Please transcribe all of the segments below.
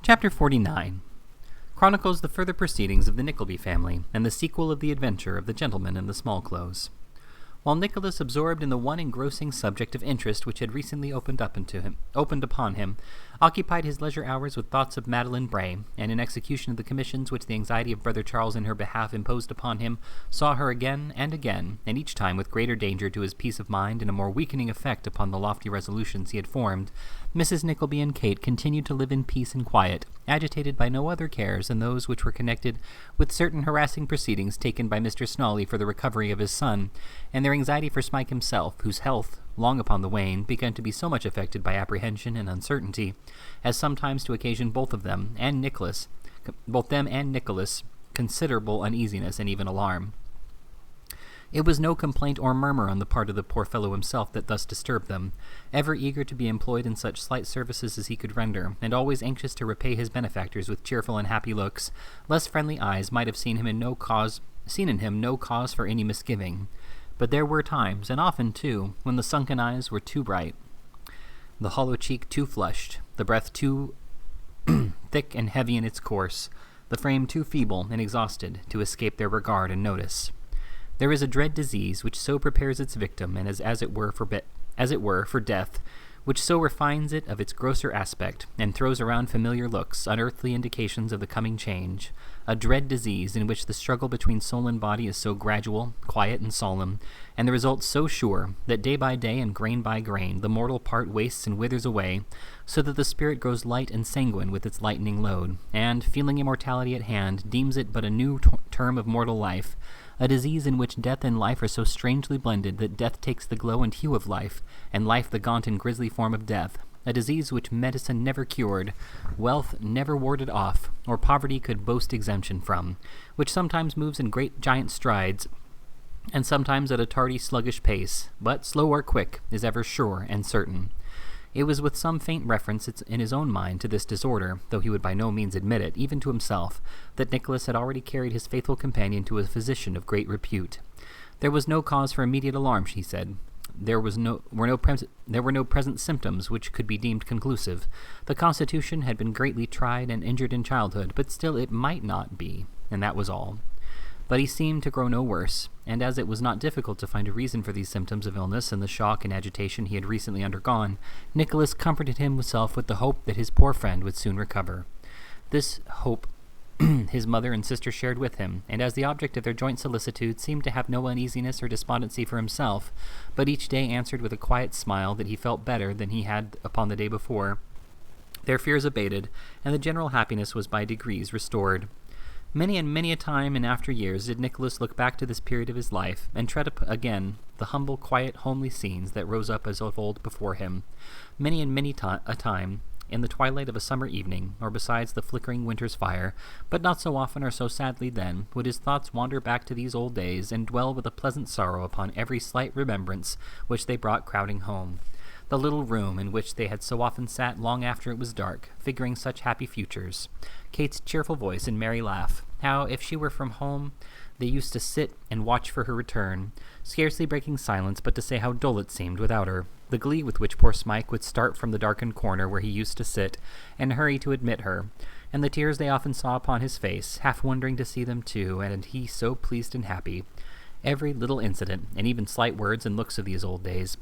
Chapter 49 chronicles the further proceedings of the Nickleby family and the sequel of the adventure of the gentleman in the small clothes. While Nicholas, absorbed in the one engrossing subject of interest which had recently opened upon him, occupied his leisure hours with thoughts of Madeline Bray, and in execution of the commissions which the anxiety of Brother Charles in her behalf imposed upon him, saw her again, and each time with greater danger to his peace of mind and a more weakening effect upon the lofty resolutions he had formed, Mrs. Nickleby and Kate continued to live in peace and quiet, agitated by no other cares than those which were connected with certain harassing proceedings taken by Mr. Snawley for the recovery of his son, and their anxiety for Smike himself, whose health, long upon the wane, began to be so much affected by apprehension and uncertainty, as sometimes to occasion both them and Nicholas considerable uneasiness and even alarm. It was no complaint or murmur on the part of the poor fellow himself that thus disturbed them, ever eager to be employed in such slight services as he could render, and always anxious to repay his benefactors with cheerful and happy looks. Less friendly eyes might have seen in him no cause for any misgiving. But there were times, and often too, when the sunken eyes were too bright, the hollow cheek too flushed, the breath too thick and heavy in its course, the frame too feeble and exhausted to escape their regard and notice. There is a dread disease which so prepares its victim, and as it were for death, which so refines it of its grosser aspect, and throws around familiar looks, unearthly indications of the coming change, a dread disease in which the struggle between soul and body is so gradual, quiet, and solemn, and the result so sure, that day by day and grain by grain the mortal part wastes and withers away, so that the spirit grows light and sanguine with its lightening load, and, feeling immortality at hand, deems it but a new term of mortal life, a disease in which death and life are so strangely blended that death takes the glow and hue of life, and life the gaunt and grisly form of death, a disease which medicine never cured, wealth never warded off, or poverty could boast exemption from, which sometimes moves in great giant strides, and sometimes at a tardy sluggish pace, but, slow or quick, is ever sure and certain. It was with some faint reference in his own mind to this disorder, though he would by no means admit it, even to himself, that Nicholas had already carried his faithful companion to a physician of great repute. There was no cause for immediate alarm, he said. There were no present symptoms which could be deemed conclusive. The constitution had been greatly tried and injured in childhood, but still it might not be, and that was all. But he seemed to grow no worse, and as it was not difficult to find a reason for these symptoms of illness and the shock and agitation he had recently undergone, Nicholas comforted himself with the hope that his poor friend would soon recover. This hope his mother and sister shared with him, and as the object of their joint solicitude seemed to have no uneasiness or despondency for himself, but each day answered with a quiet smile that he felt better than he had upon the day before, their fears abated, and the general happiness was by degrees restored. Many and many a time in after years did Nicholas look back to this period of his life, and tread up again the humble, quiet, homely scenes that rose up as of old before him. Many and many a time, in the twilight of a summer evening, or besides the flickering winter's fire, but not so often or so sadly then, would his thoughts wander back to these old days, and dwell with a pleasant sorrow upon every slight remembrance which they brought crowding home. The little room in which they had so often sat long after it was dark, figuring such happy futures. Kate's cheerful voice and merry laugh. How, if she were from home, they used to sit and watch for her return, scarcely breaking silence but to say how dull it seemed without her. The glee with which poor Smike would start from the darkened corner where he used to sit, and hurry to admit her, and the tears they often saw upon his face, half wondering to see them too, and he so pleased and happy. Every little incident, and even slight words and looks of these old days,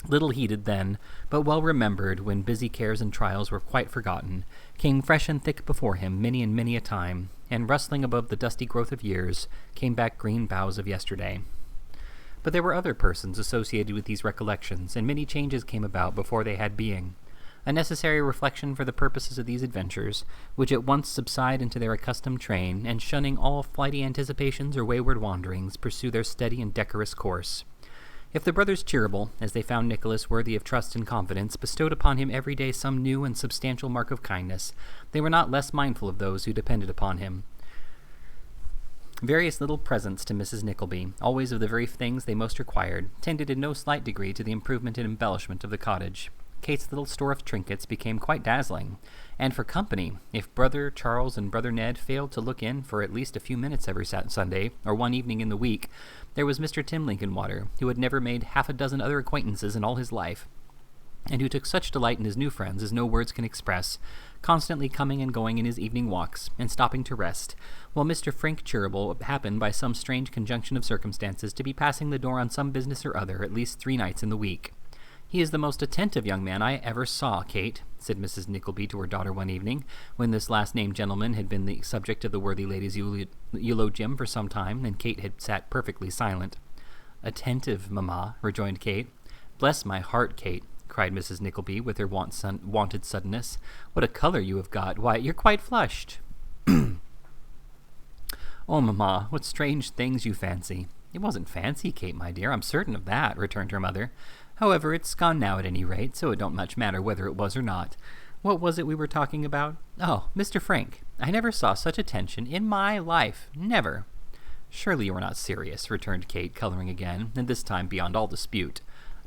little heeded then, but well remembered when busy cares and trials were quite forgotten, came fresh and thick before him many and many a time, and rustling above the dusty growth of years, came back green boughs of yesterday. But there were other persons associated with these recollections, and many changes came about before they had being. A necessary reflection for the purposes of these adventures, which at once subside into their accustomed train, and shunning all flighty anticipations or wayward wanderings, pursue their steady and decorous course. If the brothers Cheeryble, as they found Nicholas worthy of trust and confidence, bestowed upon him every day some new and substantial mark of kindness, they were not less mindful of those who depended upon him. Various little presents to Mrs. Nickleby, always of the very things they most required, tended in no slight degree to the improvement and embellishment of the cottage. Kate's little store of trinkets became quite dazzling, and for company, if Brother Charles and Brother Ned failed to look in for at least a few minutes every Sunday, or one evening in the week, there was Mr. Tim Linkinwater, who had never made half a dozen other acquaintances in all his life, and who took such delight in his new friends as no words can express, constantly coming and going in his evening walks, and stopping to rest, while Mr. Frank Cheeryble happened, by some strange conjunction of circumstances, to be passing the door on some business or other at least 3 nights in the week. "He is the most attentive young man I ever saw, Kate," said Mrs. Nickleby to her daughter one evening, when this last-named gentleman had been the subject of the worthy lady's eulogium for some time, and Kate had sat perfectly silent. "Attentive, mamma," rejoined Kate. "Bless my heart, Kate," cried Mrs. Nickleby, with her wonted suddenness. "What a colour you have got! Why, you're quite flushed." "Oh, mamma, what strange things you fancy." "It wasn't fancy, Kate, my dear, I'm certain of that," returned her mother. "However, it's gone now at any rate, so it don't much matter whether it was or not. What was it we were talking about? Oh, Mr. Frank. I never saw such attention in my life. Never." "Surely you are not serious," returned Kate, colouring again, and this time beyond all dispute.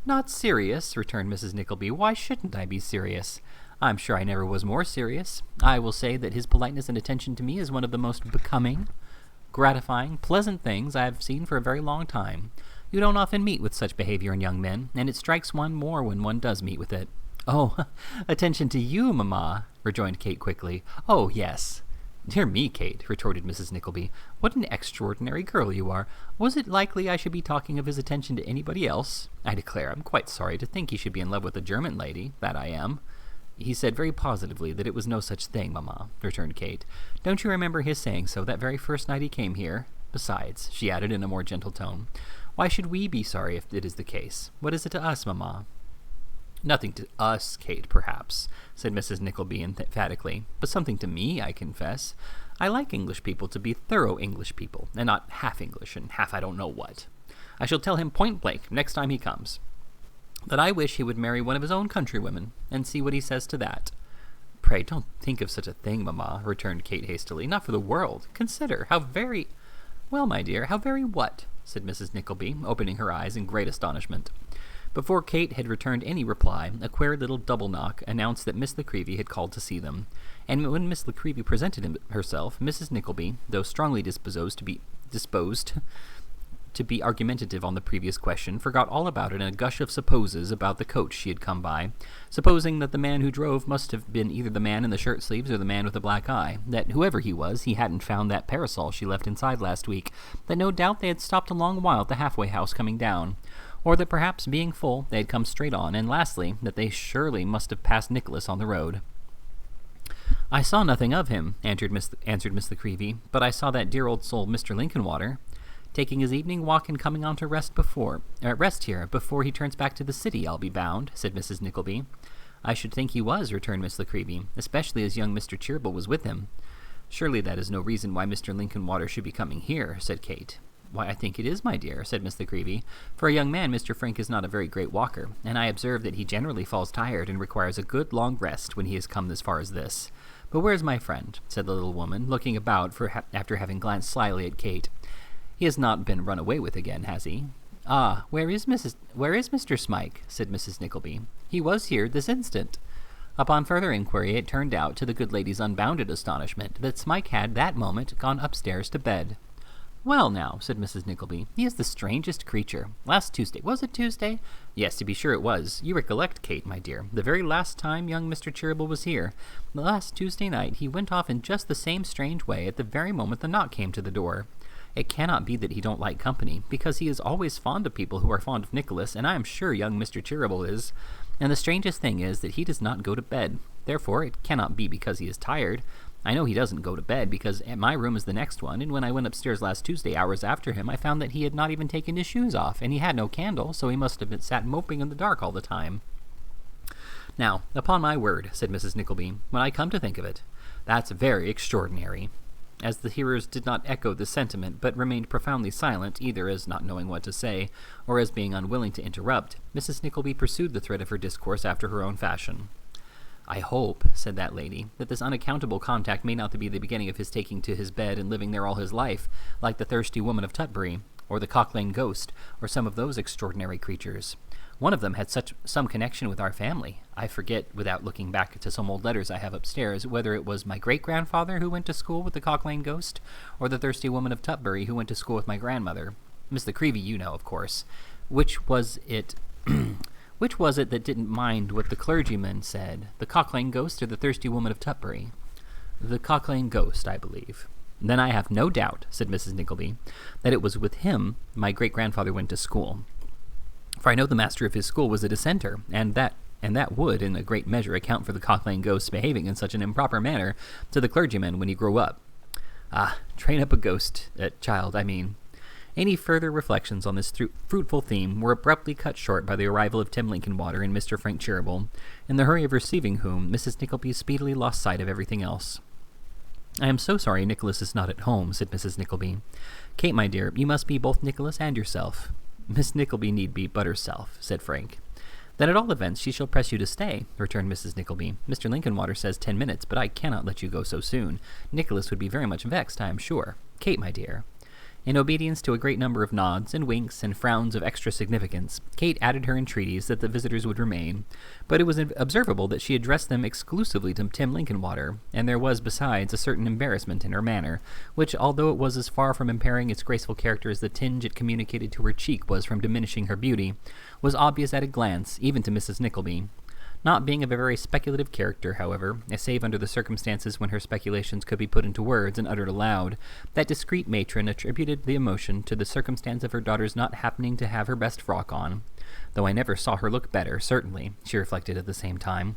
"Not serious?" returned Mrs. Nickleby. "Why shouldn't I be serious? I'm sure I never was more serious. I will say that his politeness and attention to me is one of the most becoming, gratifying, pleasant things I have seen for a very long time. You don't often meet with such behavior in young men, and it strikes one more when one does meet with it." "Oh, attention to you, mamma," rejoined Kate quickly. "Oh, yes." "Dear me, Kate," retorted Mrs. Nickleby, "what an extraordinary girl you are. Was it likely I should be talking of his attention to anybody else? I declare I'm quite sorry to think he should be in love with a German lady, that I am." "He said very positively that it was no such thing, mamma," returned Kate. "Don't you remember his saying so that very first night he came here? Besides," she added in a more gentle tone, "why should we be sorry if it is the case? What is it to us, mamma?" "Nothing to us, Kate, perhaps," said Mrs. Nickleby emphatically, "but something to me, I confess. I like English people to be thorough English people, and not half English and half I don't know what. I shall tell him point blank next time he comes that I wish he would marry one of his own countrywomen, and see what he says to that." "Pray don't think of such a thing, mamma," returned Kate hastily. "Not for the world. Consider how very—" "Well, my dear, how very what?" said Mrs. Nickleby, opening her eyes in great astonishment. Before Kate had returned any reply, a queer little double knock announced that Miss La Creevy had called to see them, and when Miss La Creevy presented herself, Mrs. Nickleby, though strongly disposed to be argumentative on the previous question, forgot all about it in a gush of supposes about the coach she had come by, supposing that the man who drove must have been either the man in the shirt-sleeves or the man with the black eye, that whoever he was, he hadn't found that parasol she left inside last week, that no doubt they had stopped a long while at the halfway house coming down, or that perhaps, being full, they had come straight on, and lastly, that they surely must have passed Nicholas on the road. "I saw nothing of him," answered Miss La Creevy, "but I saw that dear old soul, Mr. Lincolnwater, taking his evening walk and coming on to rest here before he turns back to the city, I'll be bound," said Mrs. Nickleby. "I should think he was," returned Miss La Creevy, "especially as young Mr. Cheeryble was with him." "Surely that is no reason why Mr. Lincolnwater should be coming here," said Kate. "Why, I think it is, my dear," said Miss La Creevy. "For a young man, Mr. Frank is not a very great walker, and I observe that he generally falls tired and requires a good long rest when he has come as far as this. But where's my friend?" said the little woman, looking about after having glanced slyly at Kate. "He has not been run away with again, has he?" "Ah, where is Mr. Smike?" said Mrs. Nickleby. "He was here this instant." Upon further inquiry, it turned out, to the good lady's unbounded astonishment, that Smike had that moment gone upstairs to bed. "Well, now," said Mrs. Nickleby, "he is the strangest creature. Last Tuesday— was it Tuesday? Yes, to be sure it was. You recollect, Kate, my dear, the very last time young Mr. Cheeryble was here. The last Tuesday night he went off in just the same strange way at the very moment the knock came to the door. It cannot be that he don't like company, because he is always fond of people who are fond of Nicholas, and I am sure young Mr. Cheeryble is. And the strangest thing is that he does not go to bed. Therefore, it cannot be because he is tired. I know he doesn't go to bed, because my room is the next one, and when I went upstairs last Tuesday, hours after him, I found that he had not even taken his shoes off, and he had no candle, so he must have been sat moping in the dark all the time." "Now, upon my word," said Mrs. Nickleby, "when I come to think of it, that's very extraordinary." As the hearers did not echo the sentiment, but remained profoundly silent, either as not knowing what to say, or as being unwilling to interrupt, Mrs. Nickleby pursued the thread of her discourse after her own fashion. "I hope," said that lady, "that this unaccountable contact may not be the beginning of his taking to his bed and living there all his life, like the thirsty woman of Tutbury, or the Cock Lane ghost, or some of those extraordinary creatures. One of them had some connection with our family. I forget, without looking back to some old letters I have upstairs, whether it was my great-grandfather who went to school with the Cock Lane ghost, or the thirsty woman of Tutbury who went to school with my grandmother. Miss La Creevy, you know, of course. Which was it Which was it that didn't mind what the clergyman said, the Cock Lane ghost or the thirsty woman of Tutbury? The Cock Lane ghost, I believe. Then I have no doubt, said Mrs. Nickleby, that it was with him my great-grandfather went to school. For I know the master of his school was a dissenter, and that would, in a great measure, account for the Cock Lane ghost's behaving in such an improper manner to the clergyman when he grew up. Ah, train up a ghost, child, I mean. Any further reflections on this fruitful theme were abruptly cut short by the arrival of Tim Linkinwater and Mr. Frank Cheeryble, in the hurry of receiving whom Mrs. Nickleby speedily lost sight of everything else. I am so sorry Nicholas is not at home, said Mrs. Nickleby. Kate, my dear, you must be both Nicholas and yourself. Miss Nickleby need be but herself, said Frank. Then at all events she shall press you to stay, returned Mrs. Nickleby. Mr. Linkinwater says 10 minutes, but I cannot let you go so soon. Nicholas would be very much vexed, I am sure. Kate, my dear. In obedience to a great number of nods and winks and frowns of extra significance, Kate added her entreaties that the visitors would remain, but it was observable that she addressed them exclusively to Tim Linkinwater, and there was, besides, a certain embarrassment in her manner, which, although it was as far from impairing its graceful character as the tinge it communicated to her cheek was from diminishing her beauty, was obvious at a glance, even to Mrs. Nickleby. Not being of a very speculative character, however, save under the circumstances when her speculations could be put into words and uttered aloud, that discreet matron attributed the emotion to the circumstance of her daughter's not happening to have her best frock on, though I never saw her look better, certainly, she reflected at the same time.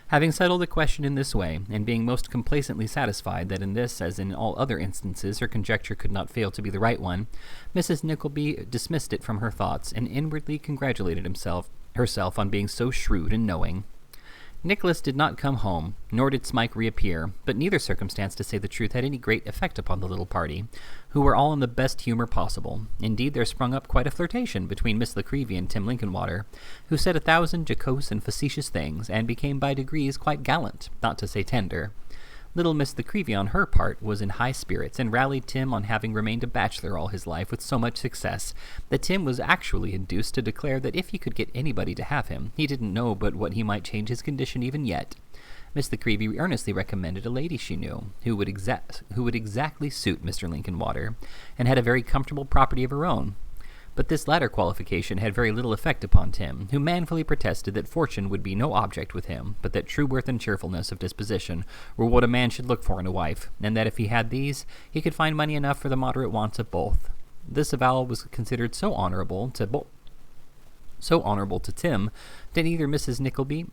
Having settled the question in this way, and being most complacently satisfied that in this, as in all other instances, her conjecture could not fail to be the right one, Mrs. Nickleby dismissed it from her thoughts, and inwardly congratulated herself on being so shrewd and knowing. Nicholas did not come home, nor did Smike reappear, but neither circumstance, to say the truth, had any great effect upon the little party, who were all in the best humour possible. Indeed, there sprung up quite a flirtation between Miss La Creevy and Tim Linkinwater, who said 1,000 jocose and facetious things, and became by degrees quite gallant, not to say tender. Little Miss La Creevy, on her part, was in high spirits, and rallied Tim on having remained a bachelor all his life with so much success, that Tim was actually induced to declare that if he could get anybody to have him, he didn't know but what he might change his condition even yet. Miss La Creevy earnestly recommended a lady she knew, who would exactly suit Mr. Linkinwater, and had a very comfortable property of her own. But this latter qualification had very little effect upon Tim, who manfully protested that fortune would be no object with him, but that true worth and cheerfulness of disposition were what a man should look for in a wife, and that if he had these, he could find money enough for the moderate wants of both. This avowal was considered so honourable to Tim that neither Mrs. Nickleby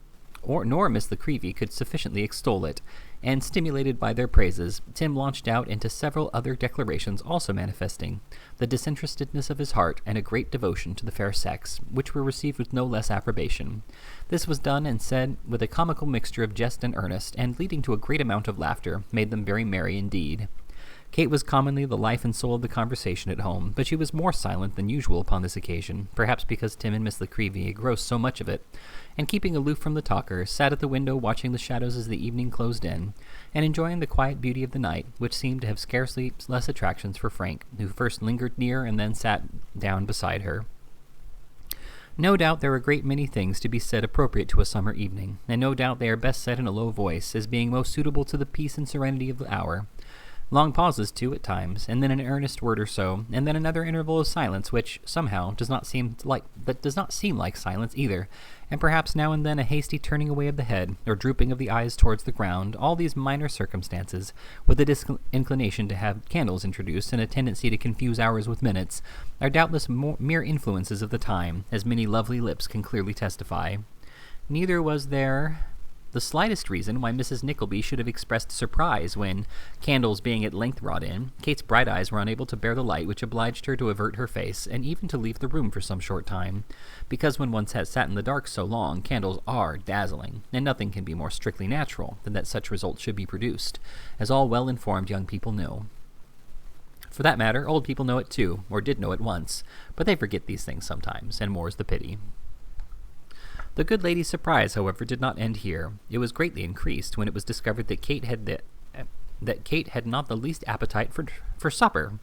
nor Miss La Creevy could sufficiently extol it, and stimulated by their praises, Tim launched out into several other declarations also manifesting the disinterestedness of his heart and a great devotion to the fair sex, which were received with no less approbation. This was done and said with a comical mixture of jest and earnest, and leading to a great amount of laughter, made them very merry indeed. Kate was commonly the life and soul of the conversation at home, but she was more silent than usual upon this occasion, perhaps because Tim and Miss La Creevy engrossed so much of it, and keeping aloof from the talker, sat at the window watching the shadows as the evening closed in, and enjoying the quiet beauty of the night, which seemed to have scarcely less attractions for Frank, who first lingered near and then sat down beside her. No doubt there are a great many things to be said appropriate to a summer evening, and no doubt they are best said in a low voice, as being most suitable to the peace and serenity of the hour. Long pauses, too, at times, and then an earnest word or so, and then another interval of silence, which, somehow, does not seem like silence either, and perhaps now and then a hasty turning away of the head, or drooping of the eyes towards the ground, all these minor circumstances, with a disinclination to have candles introduced, and a tendency to confuse hours with minutes, are doubtless mere influences of the time, as many lovely lips can clearly testify. Neither was there the slightest reason why Mrs. Nickleby should have expressed surprise when, candles being at length brought in, Kate's bright eyes were unable to bear the light which obliged her to avert her face, and even to leave the room for some short time, because when one has sat in the dark so long, candles are dazzling, and nothing can be more strictly natural than that such results should be produced, as all well-informed young people know. For that matter, old people know it too, or did know it once, but they forget these things sometimes, and more's the pity. The good lady's surprise, however, did not end here. It was greatly increased when it was discovered that Kate had not the least appetite for supper.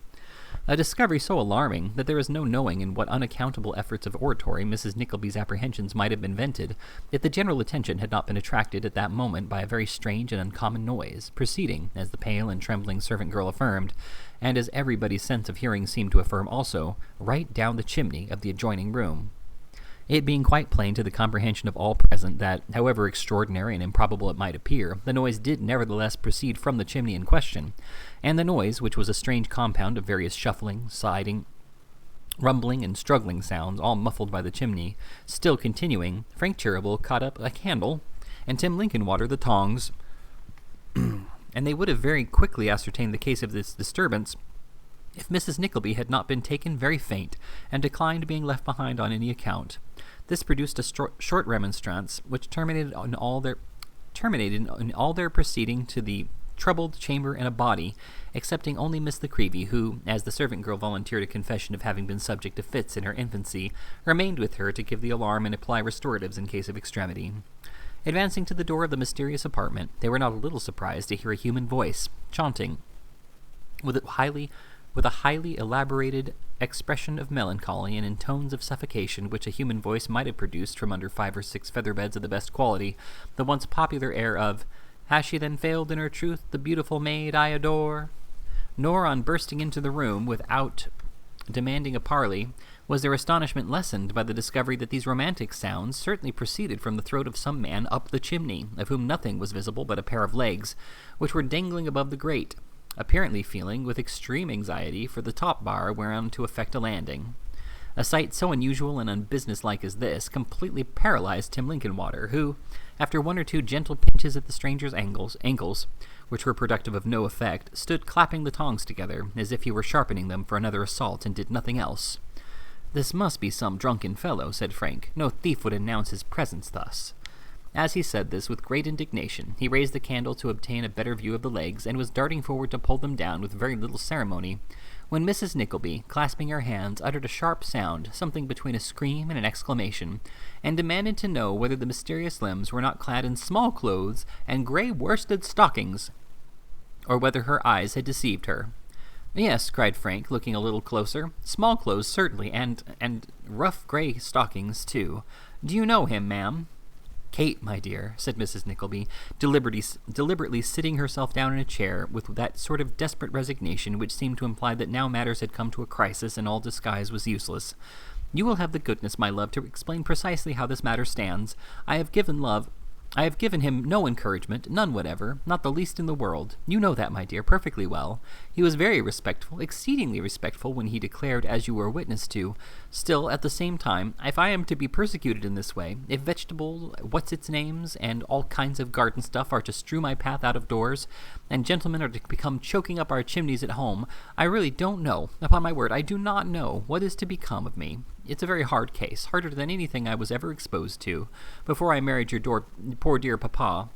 A discovery so alarming that there is no knowing in what unaccountable efforts of oratory Mrs. Nickleby's apprehensions might have been vented, if the general attention had not been attracted at that moment by a very strange and uncommon noise, proceeding, as the pale and trembling servant-girl affirmed, and as everybody's sense of hearing seemed to affirm also, right down the chimney of the adjoining room. it being quite plain to the comprehension of all present that, however extraordinary and improbable it might appear, the noise did nevertheless proceed from the chimney in question, and the noise, which was a strange compound of various shuffling, siding, rumbling, and struggling sounds, all muffled by the chimney, still continuing, Frank Cheeryble caught up a candle, and Tim Linkinwater the tongs, and they would have very quickly ascertained the case of this disturbance if Mrs. Nickleby had not been taken very faint, and declined being left behind on any account. This produced a short remonstrance, which terminated in all their proceeding to the troubled chamber in a body, excepting only Miss Nickleby, who, as the servant girl volunteered a confession of having been subject to fits in her infancy, remained with her to give the alarm and apply restoratives in case of extremity. Advancing to the door of the mysterious apartment, they were not a little surprised to hear a human voice, chanting, with a highly elaborated expression of melancholy and in tones of suffocation which a human voice might have produced from under 5 or 6 feather-beds of the best quality, the once popular air of "Has she then failed in her truth, the beautiful maid I adore?" Nor, on bursting into the room without demanding a parley, was their astonishment lessened by the discovery that these romantic sounds certainly proceeded from the throat of some man up the chimney, of whom nothing was visible but a pair of legs, which were dangling above the grate, apparently feeling with extreme anxiety for the top bar whereon to effect a landing. A sight so unusual and unbusinesslike as this completely paralyzed Tim Linkinwater, who, after 1 or 2 gentle pinches at the stranger's ankles, which were productive of no effect, stood clapping the tongs together, as if he were sharpening them for another assault, and did nothing else. "This must be some drunken fellow," said Frank. "No thief would announce his presence thus." As he said this with great indignation, he raised the candle to obtain a better view of the legs, and was darting forward to pull them down with very little ceremony, when Mrs. Nickleby, clasping her hands, uttered a sharp sound, something between a scream and an exclamation, and demanded to know whether the mysterious limbs were not clad in small clothes and grey worsted stockings, or whether her eyes had deceived her. "Yes," cried Frank, looking a little closer. "Small clothes, certainly, and rough grey stockings, too. Do you know him, ma'am?" "Kate, my dear," said Mrs. Nickleby, deliberately sitting herself down in a chair with that sort of desperate resignation which seemed to imply that now matters had come to a crisis and all disguise was useless. "You will have the goodness, my love, to explain precisely how this matter stands. I have given him no encouragement, none whatever, not the least in the world. You know that, my dear, perfectly well. He was very respectful, exceedingly respectful when he declared, as you were witness to. Still, at the same time, if I am to be persecuted in this way, if vegetable what's-its-names and all kinds of garden stuff are to strew my path out of doors, and gentlemen are to become choking up our chimneys at home, I really don't know, upon my word, I do not know what is to become of me. It's a very hard case, harder than anything I was ever exposed to, before I married your poor dear papa,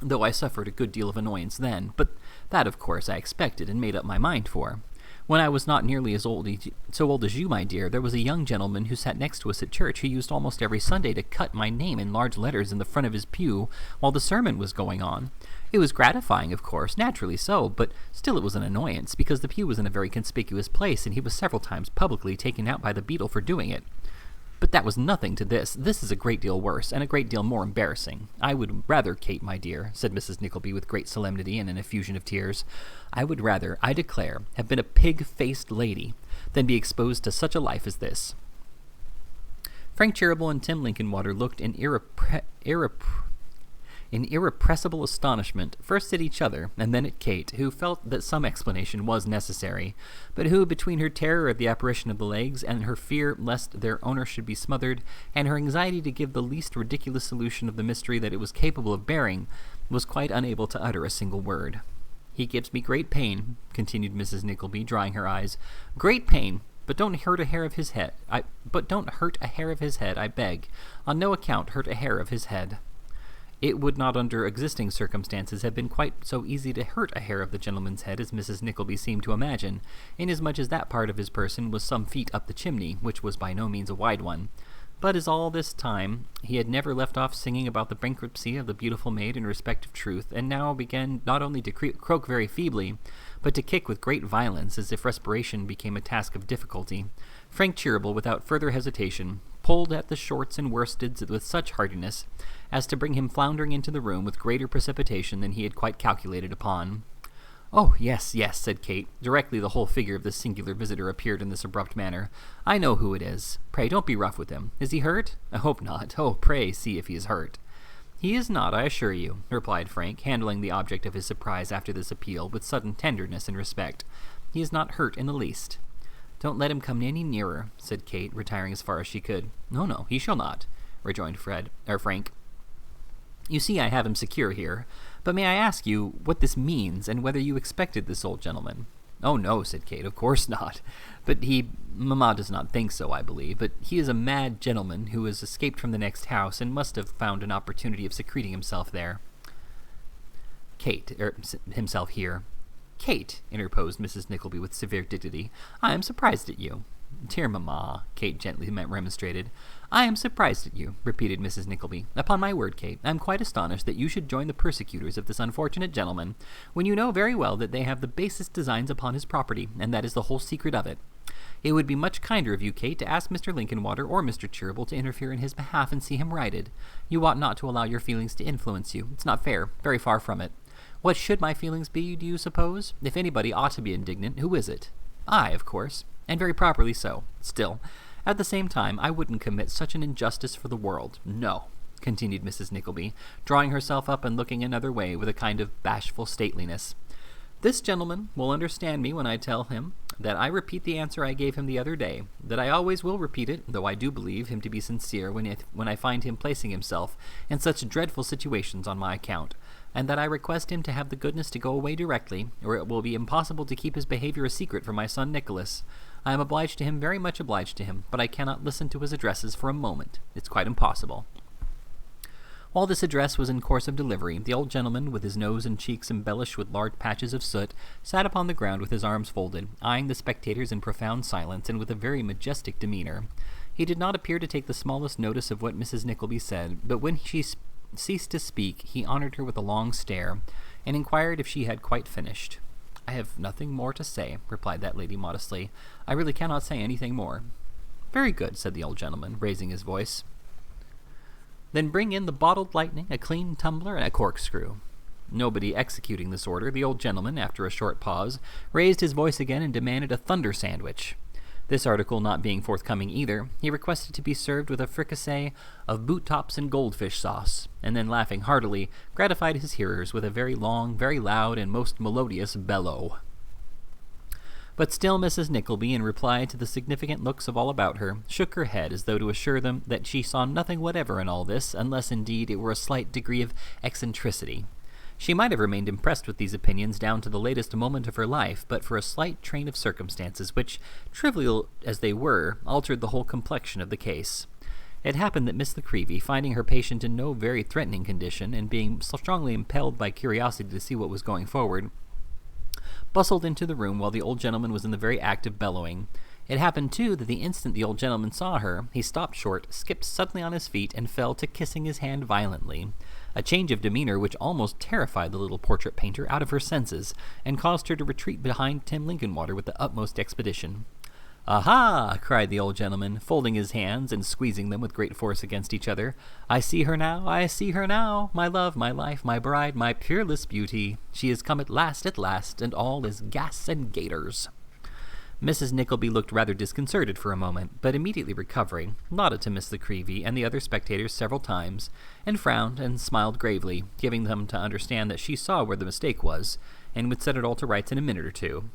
though I suffered a good deal of annoyance then, but that, of course, I expected and made up my mind for. When I was not nearly so old as you, my dear, there was a young gentleman who sat next to us at church who used almost every Sunday to cut my name in large letters in the front of his pew while the sermon was going on. It was gratifying, of course, naturally so, but still it was an annoyance, because the pew was in a very conspicuous place, and he was several times publicly taken out by the beadle for doing it. But that was nothing to this. This is a great deal worse, and a great deal more embarrassing. I would rather, Kate, my dear," said Mrs. Nickleby with great solemnity and an effusion of tears, "I would rather, I declare, have been a pig-faced lady than be exposed to such a life as this." Frank Cheeryble and Tim Linkinwater looked in irrepressible astonishment, first at each other, and then at Kate, who felt that some explanation was necessary, but who, between her terror at the apparition of the legs, and her fear lest their owner should be smothered, and her anxiety to give the least ridiculous solution of the mystery that it was capable of bearing, was quite unable to utter a single word. "He gives me great pain," continued Mrs. Nickleby, drying her eyes. "Great pain! But don't hurt a hair of his head. I beg. On no account hurt a hair of his head." It would not under existing circumstances have been quite so easy to hurt a hair of the gentleman's head as Mrs. Nickleby seemed to imagine, inasmuch as that part of his person was some feet up the chimney, which was by no means a wide one. But as all this time he had never left off singing about the bankruptcy of the beautiful maid in respect of truth, and now began not only to croak very feebly, but to kick with great violence, as if respiration became a task of difficulty, Frank Cheeryble, without further hesitation, pulled at the shorts and worsteds with such heartiness as to bring him floundering into the room with greater precipitation than he had quite calculated upon. "Oh, yes, yes," said Kate, directly the whole figure of this singular visitor appeared in this abrupt manner. "I know who it is. Pray, don't be rough with him. Is he hurt? I hope not. Oh, pray see if he is hurt." "He is not, I assure you," replied Frank, handling the object of his surprise after this appeal with sudden tenderness and respect. "He is not hurt in the least." "Don't let him come any nearer," said Kate, retiring as far as she could. "No, no, he shall not," rejoined Frank. "You see I have him secure here, but may I ask you what this means, and whether you expected this old gentleman?" "Oh, no," said Kate, "of course not. But Mamma does not think so, I believe, but he is a mad gentleman who has escaped from the next house and must have found an opportunity of secreting himself there. Himself here." "Kate," interposed Mrs. Nickleby with severe dignity, "I am surprised at you." "Dear Mamma," Kate gently remonstrated. "I am surprised at you," repeated Mrs. Nickleby. "Upon my word, Kate, I am quite astonished that you should join the persecutors of this unfortunate gentleman, when you know very well that they have the basest designs upon his property, and that is the whole secret of it. It would be much kinder of you, Kate, to ask Mr. Linkinwater or Mr. Cheeryble to interfere in his behalf and see him righted. You ought not to allow your feelings to influence you. It's not fair. Very far from it. What should my feelings be, do you suppose? If anybody ought to be indignant, who is it? I, of course, and very properly so. Still, at the same time, I wouldn't commit such an injustice for the world. No," continued Mrs. Nickleby, drawing herself up and looking another way with a kind of bashful stateliness. "This gentleman will understand me when I tell him that I repeat the answer I gave him the other day, that I always will repeat it, though I do believe him to be sincere when I find him placing himself in such dreadful situations on my account, and that I request him to have the goodness to go away directly, or it will be impossible to keep his behavior a secret from my son Nicholas. I am obliged to him, very much obliged to him, but I cannot listen to his addresses for a moment. It's quite impossible." While this address was in course of delivery, the old gentleman, with his nose and cheeks embellished with large patches of soot, sat upon the ground with his arms folded, eyeing the spectators in profound silence and with a very majestic demeanor. He did not appear to take the smallest notice of what Mrs. Nickleby said, but when she ceased to speak, he honored her with a long stare, and inquired if she had quite finished. "I have nothing more to say," replied that lady modestly. "I really cannot say anything more." "Very good," said the old gentleman, raising his voice. "Then bring in the bottled lightning, a clean tumbler, and a corkscrew." Nobody executing this order, the old gentleman, after a short pause, raised his voice again and demanded a thunder sandwich. This article not being forthcoming either, he requested to be served with a fricassee of boot-tops and goldfish sauce, and then, laughing heartily, gratified his hearers with a very long, very loud, and most melodious bellow. But still Mrs. Nickleby, in reply to the significant looks of all about her, shook her head as though to assure them that she saw nothing whatever in all this, unless indeed it were a slight degree of eccentricity. She might have remained impressed with these opinions down to the latest moment of her life, but for a slight train of circumstances which, trivial as they were, altered the whole complexion of the case. It happened that Miss Nickleby, finding her patient in no very threatening condition, and being strongly impelled by curiosity to see what was going forward, bustled into the room while the old gentleman was in the very act of bellowing. It happened, too, that the instant the old gentleman saw her, he stopped short, skipped suddenly on his feet, and fell to kissing his hand violently, a change of demeanor which almost terrified the little portrait painter out of her senses, and caused her to retreat behind Tim Linkinwater with the utmost expedition. "Aha!" cried the old gentleman, folding his hands and squeezing them with great force against each other. "I see her now, I see her now, my love, my life, my bride, my peerless beauty. She is come at last, and all is gas and gaiters." Mrs. Nickleby looked rather disconcerted for a moment, but immediately recovering, nodded to Miss Nickleby and the other spectators several times, and frowned and smiled gravely, giving them to understand that she saw where the mistake was, and would set it all to rights in a minute or two.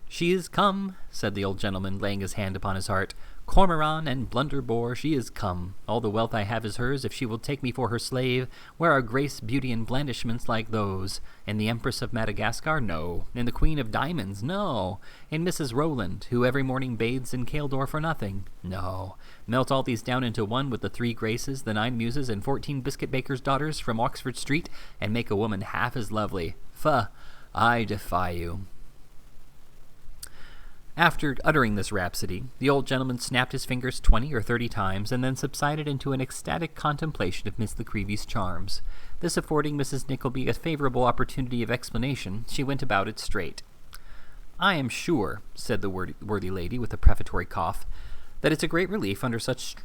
"She is come," said the old gentleman, laying his hand upon his heart. "Cormoran and blunderbore, she is come. All the wealth I have is hers, if she will take me for her slave. Where are grace, beauty, and blandishments like those? In the Empress of Madagascar? No. In the Queen of Diamonds? No. In Mrs. Rowland, who every morning bathes in Caldor for nothing? No. Melt all these down into one with the 3 Graces, the 9 Muses, and 14 biscuit bakers' daughters from Oxford Street, and make a woman half as lovely. Pho! I defy you." After uttering this rhapsody, the old gentleman snapped his fingers 20 or 30 times, and then subsided into an ecstatic contemplation of Miss Nickleby charms. This affording Mrs. Nickleby a favorable opportunity of explanation, she went about it straight. "I am sure," said the worthy lady, with a prefatory cough, "that it's a great relief under such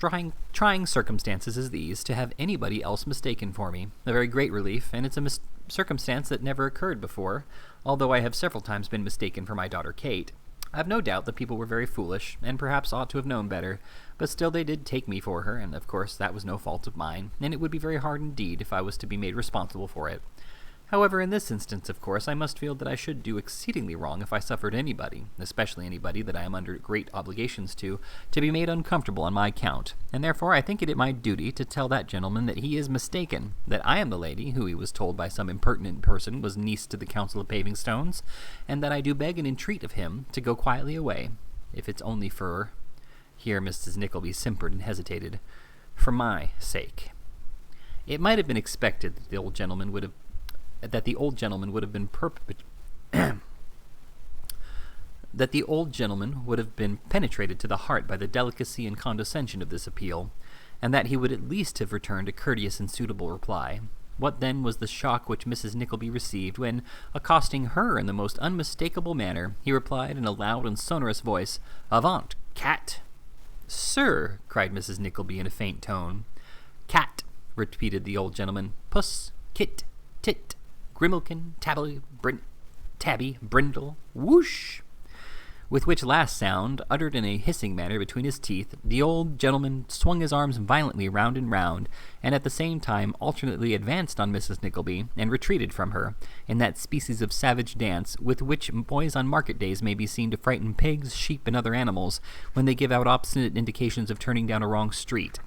trying circumstances as these to have anybody else mistaken for me. A very great relief, and it's a circumstance that never occurred before. although I have several times been mistaken for my daughter Kate. I've no doubt the people were very foolish, and perhaps ought to have known better, but still they did take me for her, and of course that was no fault of mine, and it would be very hard indeed if I was to be made responsible for it. However, in this instance, of course, I must feel that I should do exceedingly wrong if I suffered anybody, especially anybody that I am under great obligations to be made uncomfortable on my account, and therefore I think it my duty to tell that gentleman that he is mistaken, that I am the lady who he was told by some impertinent person was niece to the Council of Paving Stones, and that I do beg and entreat of him to go quietly away, if it's only for—" here Mrs. Nickleby simpered and hesitated, "for my sake." It might have been expected that the old gentleman would have been penetrated to the heart by the delicacy and condescension of this appeal, and that he would at least have returned a courteous and suitable reply. What then was the shock which Mrs. Nickleby received when, accosting her in the most unmistakable manner, he replied in a loud and sonorous voice, "Avaunt, cat!" "Sir!" cried Mrs. Nickleby in a faint tone. "Cat!" repeated the old gentleman. "Puss, kit, tit, Grimmelkin, Tabby, Brindle, whoosh!" With which last sound, uttered in a hissing manner between his teeth, the old gentleman swung his arms violently round and round, and at the same time alternately advanced on Mrs. Nickleby and retreated from her, in that species of savage dance with which boys on market days may be seen to frighten pigs, sheep, and other animals, when they give out obstinate indications of turning down a wrong street.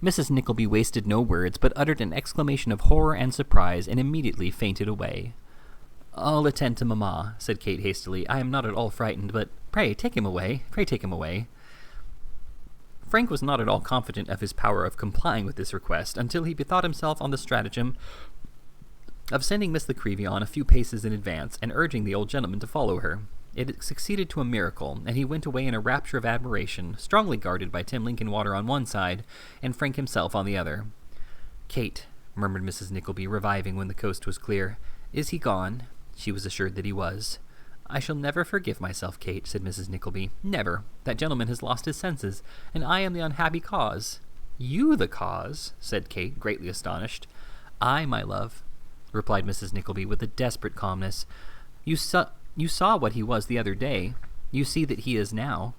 Mrs. Nickleby wasted no words, but uttered an exclamation of horror and surprise, and immediately fainted away. "I'll attend to mamma," said Kate hastily. "I am not at all frightened, but pray take him away. Pray take him away." Frank was not at all confident of his power of complying with this request, until he bethought himself on the stratagem of sending Miss La Creevy on a few paces in advance, and urging the old gentleman to follow her. It succeeded to a miracle, and he went away in a rapture of admiration, strongly guarded by Tim Linkinwater on one side, and Frank himself on the other. "Kate," murmured Mrs. Nickleby, reviving when the coast was clear, "is he gone?" She was assured that he was. "I shall never forgive myself, Kate," said Mrs. Nickleby. "Never. That gentleman has lost his senses, and I am the unhappy cause." "You the cause?" said Kate, greatly astonished. "I, my love," replied Mrs. Nickleby with a desperate calmness. You saw what he was the other day. You see what he is now.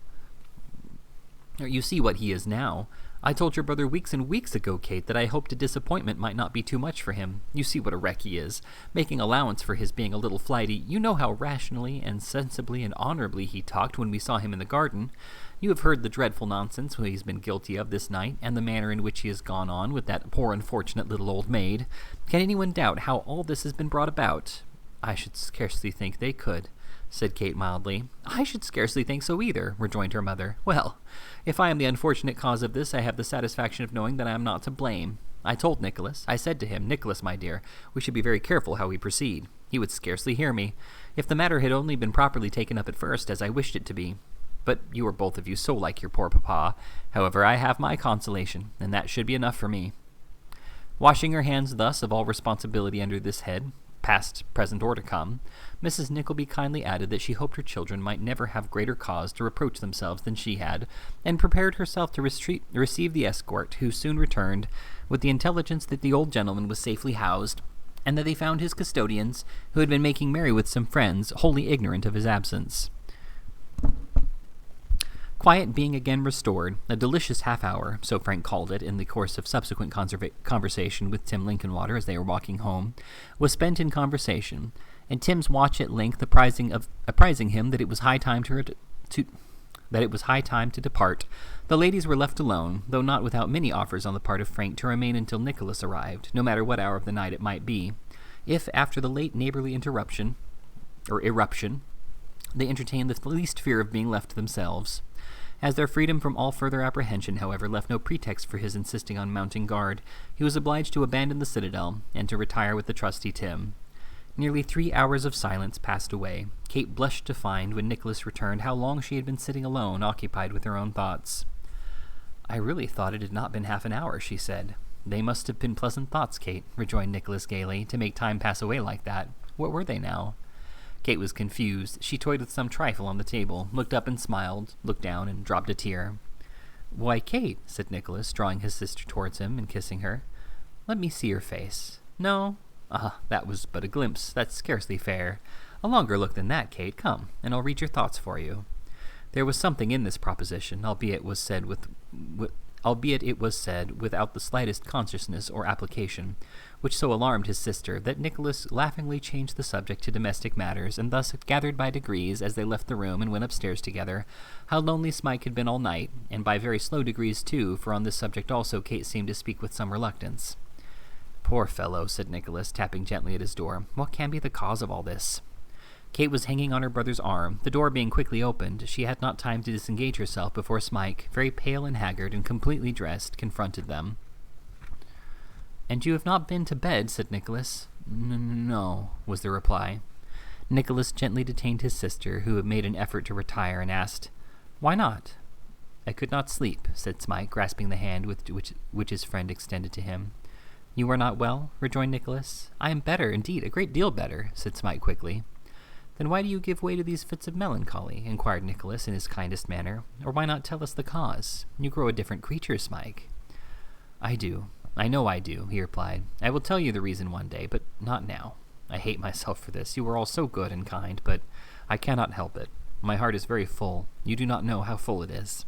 I told your brother weeks and weeks ago, Kate, that I hoped a disappointment might not be too much for him. You see what a wreck he is. Making allowance for his being a little flighty, you know how rationally and sensibly and honorably he talked when we saw him in the garden. You have heard the dreadful nonsense he's been guilty of this night, and the manner in which he has gone on with that poor unfortunate little old maid. Can anyone doubt how all this has been brought about?" "I should scarcely think they could," said Kate mildly. "I should scarcely think so either," rejoined her mother. "Well, if I am the unfortunate cause of this, I have the satisfaction of knowing that I am not to blame. I told Nicholas. I said to him, 'Nicholas, my dear, we should be very careful how we proceed.' He would scarcely hear me. If the matter had only been properly taken up at first, as I wished it to be. But you are both of you so like your poor papa. However, I have my consolation, and that should be enough for me." Washing her hands thus of all responsibility under this head, past, present, or to come, Mrs. Nickleby kindly added that she hoped her children might never have greater cause to reproach themselves than she had, and prepared herself to receive the escort, who soon returned, with the intelligence that the old gentleman was safely housed, and that they found his custodians, who had been making merry with some friends, wholly ignorant of his absence. Quiet being again restored, a delicious half-hour, so Frank called it in the course of subsequent conversation with Tim Linkinwater as they were walking home, was spent in conversation, and Tim's watch at length apprising him that it was high time to depart. The ladies were left alone, though not without many offers on the part of Frank to remain until Nicholas arrived, no matter what hour of the night it might be, if, after the late neighborly eruption, they entertained the least fear of being left to themselves. As their freedom from all further apprehension, however, left no pretext for his insisting on mounting guard, he was obliged to abandon the citadel, and to retire with the trusty Tim. Nearly 3 hours of silence passed away. Kate blushed to find, when Nicholas returned, how long she had been sitting alone, occupied with her own thoughts. "I really thought it had not been half an hour," she said. "They must have been pleasant thoughts, Kate," rejoined Nicholas gaily, "to make time pass away like that. What were they now?" Kate was confused. She toyed with some trifle on the table, looked up and smiled, looked down and dropped a tear. "Why, Kate," said Nicholas, drawing his sister towards him and kissing her, "let me see your face. No, Ah, that was but a glimpse. That's scarcely fair. A longer look than that, Kate. Come, and I'll read your thoughts for you. There was something in this proposition, albeit it was said without the slightest consciousness or application, which so alarmed his sister that Nicholas laughingly changed the subject to domestic matters, and thus gathered by degrees, as they left the room and went upstairs together, how lonely Smike had been all night, and by very slow degrees too, for on this subject also Kate seemed to speak with some reluctance. "Poor fellow," said Nicholas, tapping gently at his door. "What can be the cause of all this?" Kate was hanging on her brother's arm. The door being quickly opened, she had not time to disengage herself before Smike, very pale and haggard and completely dressed, confronted them. "And you have not been to bed?" said Nicholas. "No," was the reply. Nicholas gently detained his sister, who had made an effort to retire, and asked, "Why not?" "I could not sleep," said Smike, grasping the hand which his friend extended to him. "You are not well?" rejoined Nicholas. "I am better, indeed, a great deal better," said Smike quickly. "Then why do you give way to these fits of melancholy?" inquired Nicholas in his kindest manner. "Or why not tell us the cause? You grow a different creature, Smike." "I do. I know I do," he replied. "I will tell you the reason one day, but not now. I hate myself for this. You are all so good and kind, but I cannot help it. My heart is very full. You do not know how full it is."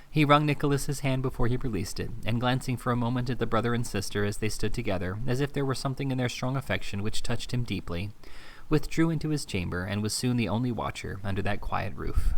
He wrung Nicholas's hand before he released it, and glancing for a moment at the brother and sister as they stood together, as if there were something in their strong affection which touched him deeply, withdrew into his chamber, and was soon the only watcher under that quiet roof.